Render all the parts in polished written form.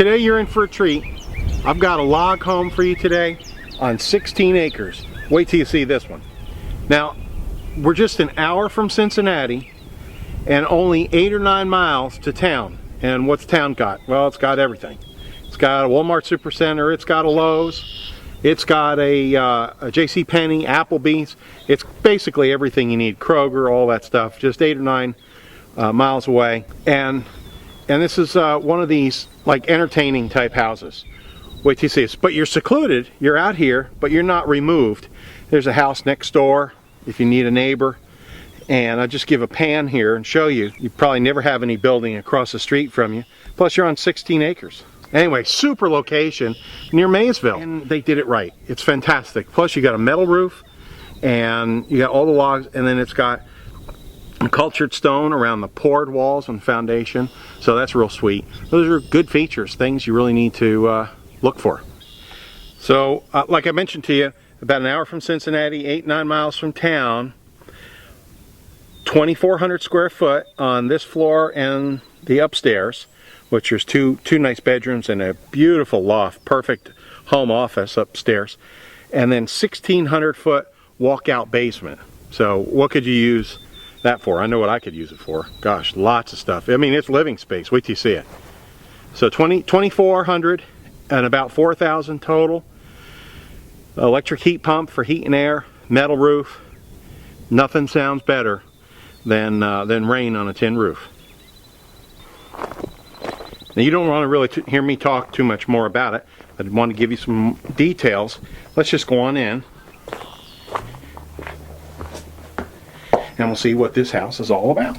Today you're in for a treat. I've got a log home for you today on 16 acres. Wait till you see this one. Now, we're just an hour from Cincinnati and only 8 or 9 miles to town. And what's town got? Well, it's got everything. It's got a Walmart Supercenter, it's got a Lowe's, it's got a JCPenney, Applebee's. It's basically everything you need. Kroger, all that stuff, just 8 or 9 miles away. And this is one of these like entertaining type houses. Wait till you see this. But you're secluded, you're out here, but you're not removed. There's a house next door if you need a neighbor. And I'll just give a pan here and show you. You probably never have any building across the street from you. Plus you're on 16 acres. Anyway, super location near Maysville. And they did it right. It's fantastic. Plus you got a metal roof and you got all the logs, and then it's got cultured stone around the poured walls and foundation. So that's real sweet. Those are good features, things you really need to look for. So like I mentioned to you, about an hour from Cincinnati, 8-9 miles from town, 2,400 square foot on this floor and the upstairs, which there's two nice bedrooms and a beautiful loft, perfect home office upstairs, and then 1,600 foot walkout basement. So what could you use that for? I know what I could use it for. Gosh, lots of stuff. I mean, it's living space. Wait till you see it. So 2,400 and about 4,000 total. Electric heat pump for heat and air, metal roof. Nothing sounds better than rain on a tin roof. Now you don't want to really hear me talk too much more about it. I want to give you some details. Let's just go on in and we'll see what this house is all about.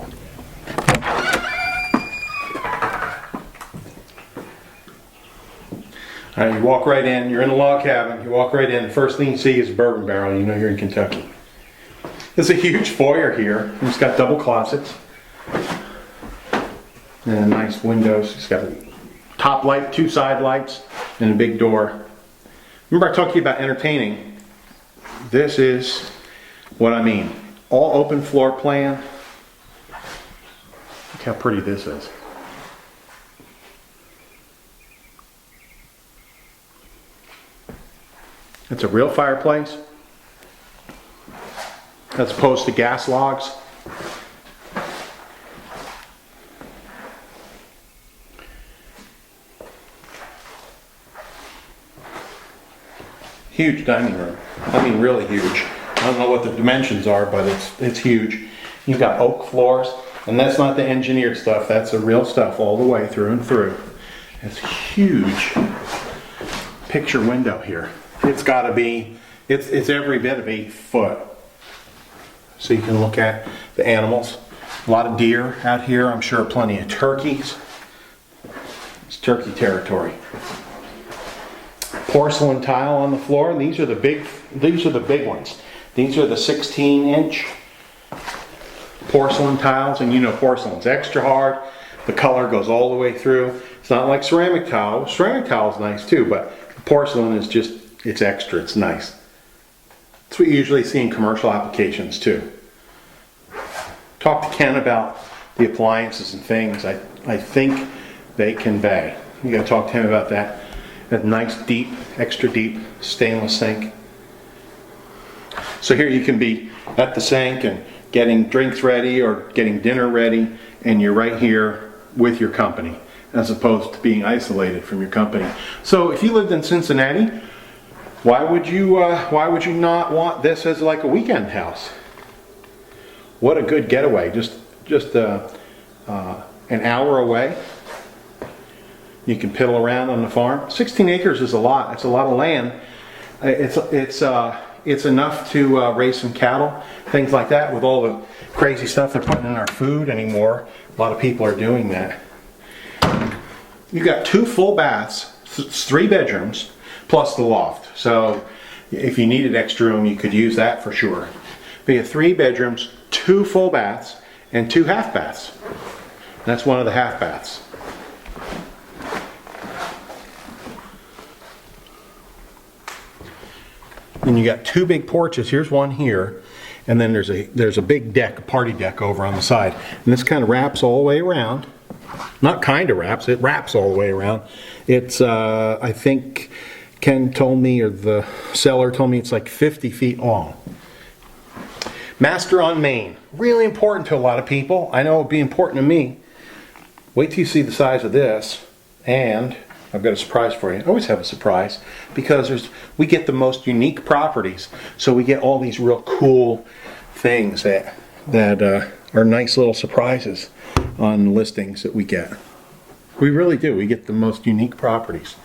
All right, you walk right in. You're in the log cabin. You walk right in. The first thing you see is a bourbon barrel. You know you're in Kentucky. There's a huge foyer here. It's got double closets and nice windows. It's got a top light, 2 side lights, and a big door. Remember I talked to you about entertaining? This is what I mean. All open floor plan. Look how pretty this is. It's a real fireplace, as opposed to gas logs. Huge dining room. I mean, really huge. I don't know what the dimensions are, but it's huge. You've got oak floors, and that's not the engineered stuff. That's the real stuff all the way through and through. It's huge picture window here. It's got to be, it's every bit of 8 foot. So you can look at the animals. A lot of deer out here. I'm sure plenty of turkeys. It's turkey territory. Porcelain tile on the floor. These are the big ones. These are the 16-inch porcelain tiles, and you know porcelain's extra hard. The color goes all the way through. It's not like ceramic tile. Ceramic tile is nice too, but porcelain is just, it's extra, it's nice. That's what you usually see in commercial applications too. Talk to Ken about the appliances and things. I think they convey. You gotta talk to him about that. That nice deep, extra deep stainless sink. So here you can be at the sink and getting drinks ready or getting dinner ready, and you're right here with your company, as opposed to being isolated from your company. So if you lived in Cincinnati, why would you not want this as like a weekend house? What a good getaway! Just an hour away. You can piddle around on the farm. 16 acres is a lot. It's a lot of land. It's enough to raise some cattle, things like that. With all the crazy stuff they're putting in our food anymore, a lot of people are doing that. You got 2 full baths, 3 bedrooms, plus the loft. So if you needed extra room, you could use that for sure. But you have 3 bedrooms, 2 full baths, and 2 half baths. That's one of the half baths. And you got 2 big porches. Here's one here, and then there's a big deck, a party deck over on the side. And this kind of wraps all the way around. Not kind of wraps, it wraps all the way around. It's, I think Ken told me, or the seller told me, it's like 50 feet long. Master on main. Really important to a lot of people. I know it would be important to me. Wait till you see the size of this. And I've got a surprise for you. I always have a surprise because we get the most unique properties. So we get all these real cool things that are nice little surprises on listings that we get. We really do. We get the most unique properties.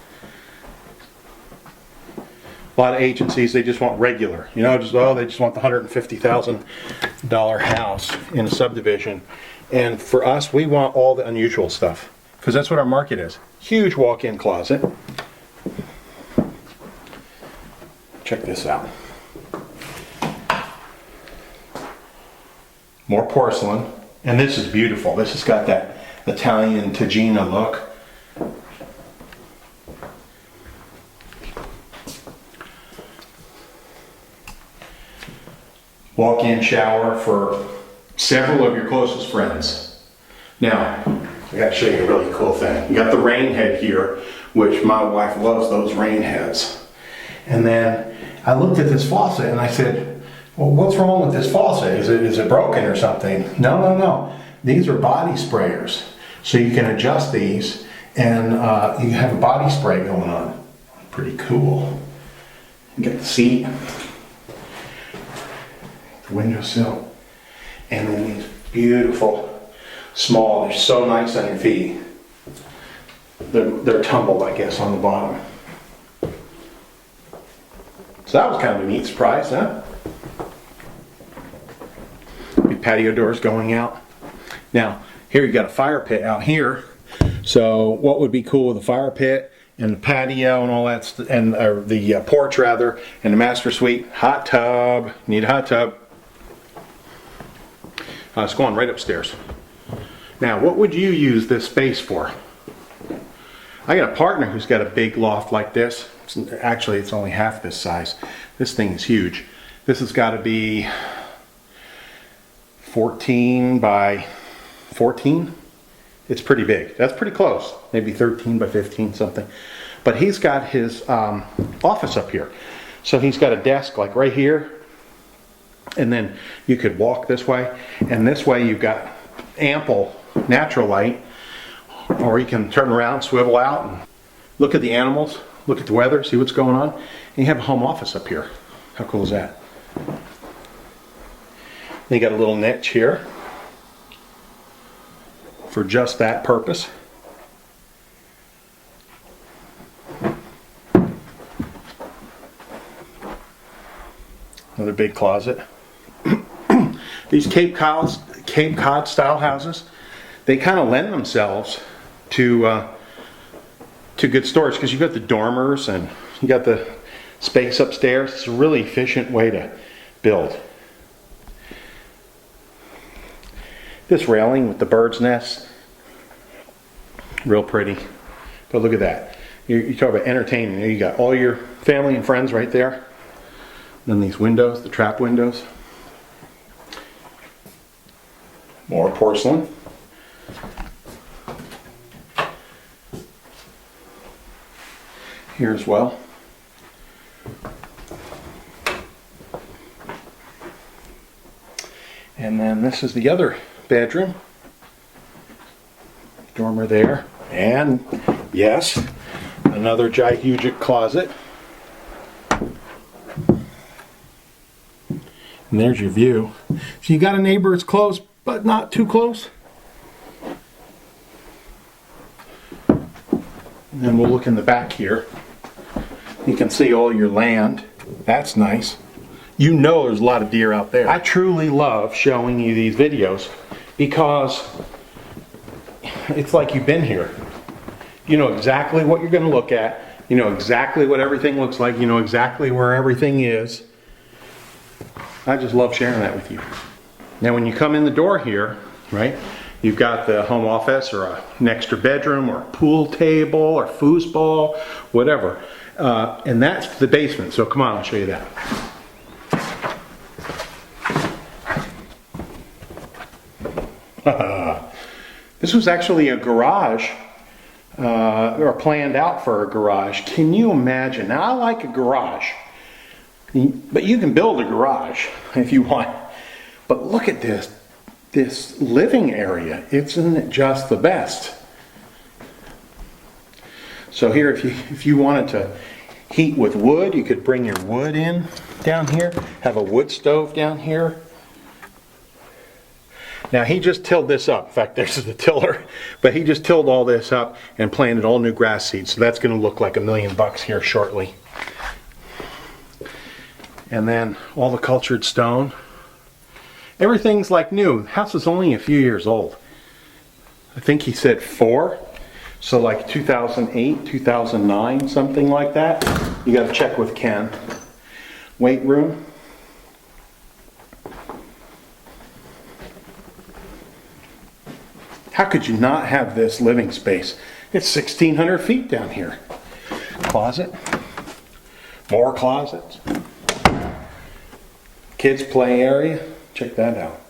A lot of agencies, they just want regular. You know, they just want the $150,000 house in a subdivision. And for us, we want all the unusual stuff because that's what our market is. Huge walk-in closet. Check this out. More porcelain. And this is beautiful. This has got that Italian Tagina look. Walk-in shower for several of your closest friends. Now, I got to show you a really cool thing. You got the rain head here, which my wife loves those rain heads. And then I looked at this faucet and I said, well, what's wrong with this faucet? Is it broken or something? No. These are body sprayers. So you can adjust these and you have a body spray going on. Pretty cool. You get the seat, the windowsill, and then these beautiful small, they're so nice on your feet. They're tumbled, I guess, on the bottom. So that was kind of a neat surprise, huh? Patio doors going out. Now, here you got a fire pit out here. So what would be cool with a fire pit and the patio and all that, and the porch rather, and the master suite? Hot tub. Need a hot tub. It's going right upstairs. Now, what would you use this space for? I got a partner who's got a big loft like this. Actually, it's only half this size. This thing is huge. This has got to be 14 by 14. It's pretty big. That's pretty close. Maybe 13 by 15 something. But he's got his office up here. So he's got a desk like right here. And then you could walk this way. And this way you've got ample natural light. Or you can turn around, swivel out, and look at the animals, look at the weather, see what's going on. And you have a home office up here. How cool is that? You got a little niche here for just that purpose. Another big closet. These Cape Cod style houses, they kind of lend themselves to good storage because you've got the dormers and you got the space upstairs. It's a really efficient way to build. This railing with the bird's nest, real pretty. But look at that. You talk about entertaining. You got all your family and friends right there. Then these windows, the trap windows. More porcelain. Here as well. And then this is the other bedroom. Dormer there. And yes, another gigantic closet. And there's your view. So you got a neighbor that's close, but not too close. And then we'll look in the back here. You can see all your land. That's nice. You know there's a lot of deer out there. I truly love showing you these videos because it's like you've been here. You know exactly what you're going to look at. You know exactly what everything looks like. You know exactly where everything is. I just love sharing that with you. Now when you come in the door here, right, you've got the home office or an extra bedroom or a pool table or foosball, whatever. And that's the basement. So come on, I'll show you that. This was actually a garage, or planned out for a garage. Can you imagine? Now I like a garage, but you can build a garage if you want. But look at this living area. Isn't it just the best? So here, if you wanted to heat with wood, you could bring your wood in down here, have a wood stove down here. Now he just tilled this up. In fact, there's the tiller, but he just tilled all this up and planted all new grass seeds. So that's going to look like $1 million here shortly. And then all the cultured stone. Everything's like new. The house is only a few years old. I think he said 4. So like 2008, 2009, something like that. You got to check with Ken. Weight room. How could you not have this living space? It's 1,600 feet down here. Closet. More closets. Kids play area. Check that out.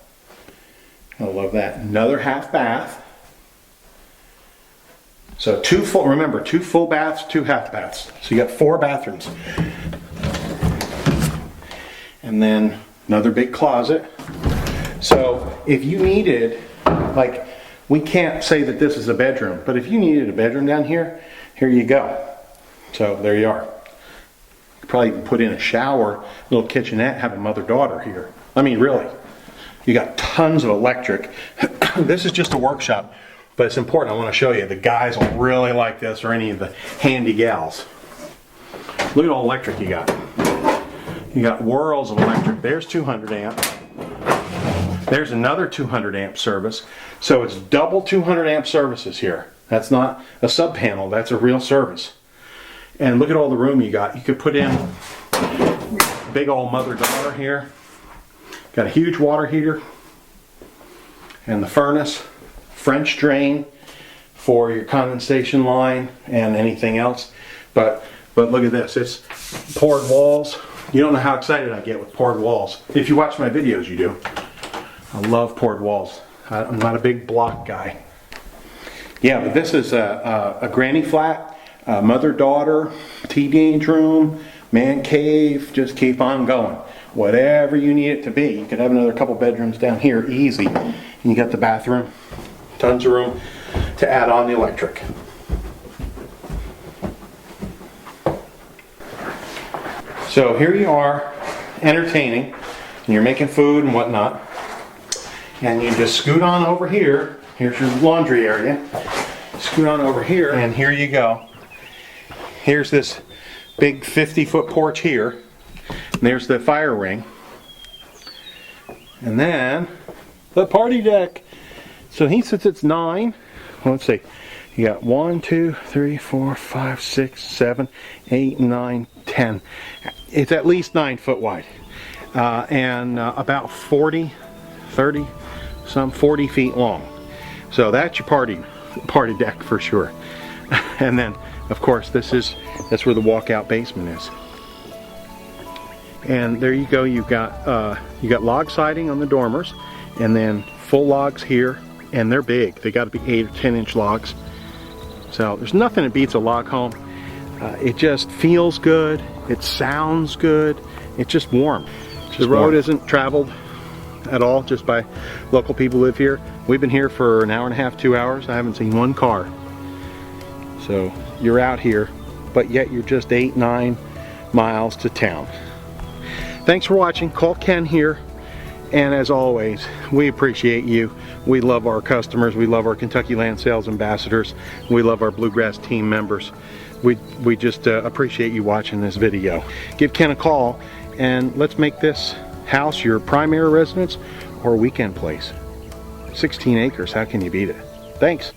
I love that. Another half bath. So remember, 2 full baths, 2 half baths. So you got 4 bathrooms. And then another big closet. So if you needed, like, we can't say that this is a bedroom, but if you needed a bedroom down here, here you go. So there you are. You could probably even put in a shower, little kitchenette, have a mother-daughter here. I mean, really. You got tons of electric. This is just a workshop, but it's important. I want to show you. The guys will really like this, or any of the handy gals. Look at all electric you got. You got whirls of electric. There's 200 amp. There's another 200 amp service. So it's double 200 amp services here. That's not a sub panel, that's a real service. And look at all the room you got. You could put in big old mother-daughter here. Got a huge water heater. And the furnace, French drain for your condensation line and anything else. But look at this, it's poured walls. You don't know how excited I get with poured walls. If you watch my videos, you do. I love poured walls. I'm not a big block guy. Yeah, but this is a granny flat, mother-daughter, teenage room, man cave. Just keep on going. Whatever you need it to be. You could have another couple bedrooms down here, easy. And you got the bathroom, tons of room to add on the electric. So here you are, entertaining, and you're making food and whatnot. And you just scoot on over here. Here's your laundry area. Scoot on over here, and here you go. Here's this big 50-foot porch here. And there's the fire ring. And then the party deck. So he says it's 9. Well, let's see. You got 1, 2, 3, 4, 5, 6, 7, 8, 9, 10. It's at least 9 foot wide. And about 40, 30, some 40 feet long. So that's your party deck for sure. And then, of course, that's where the walkout basement is. And there you go. You got log siding on the dormers, and then full logs here, and they're big. They got to be 8 or 10 inch logs. So there's nothing that beats a log home. It just feels good. It sounds good. It's just warm. The road isn't traveled at all, just by local people who live here. We've been here for an hour and a half, 2 hours. I haven't seen one car. So you're out here, but yet you're just 8, 9 miles to town. Thanks for watching. Call Ken here. And as always, we appreciate you. We love our customers. We love our Kentucky Land Sales ambassadors. We love our Bluegrass team members. We just appreciate you watching this video. Give Ken a call, and let's make this house your primary residence or weekend place. 16 acres, how can you beat it? Thanks.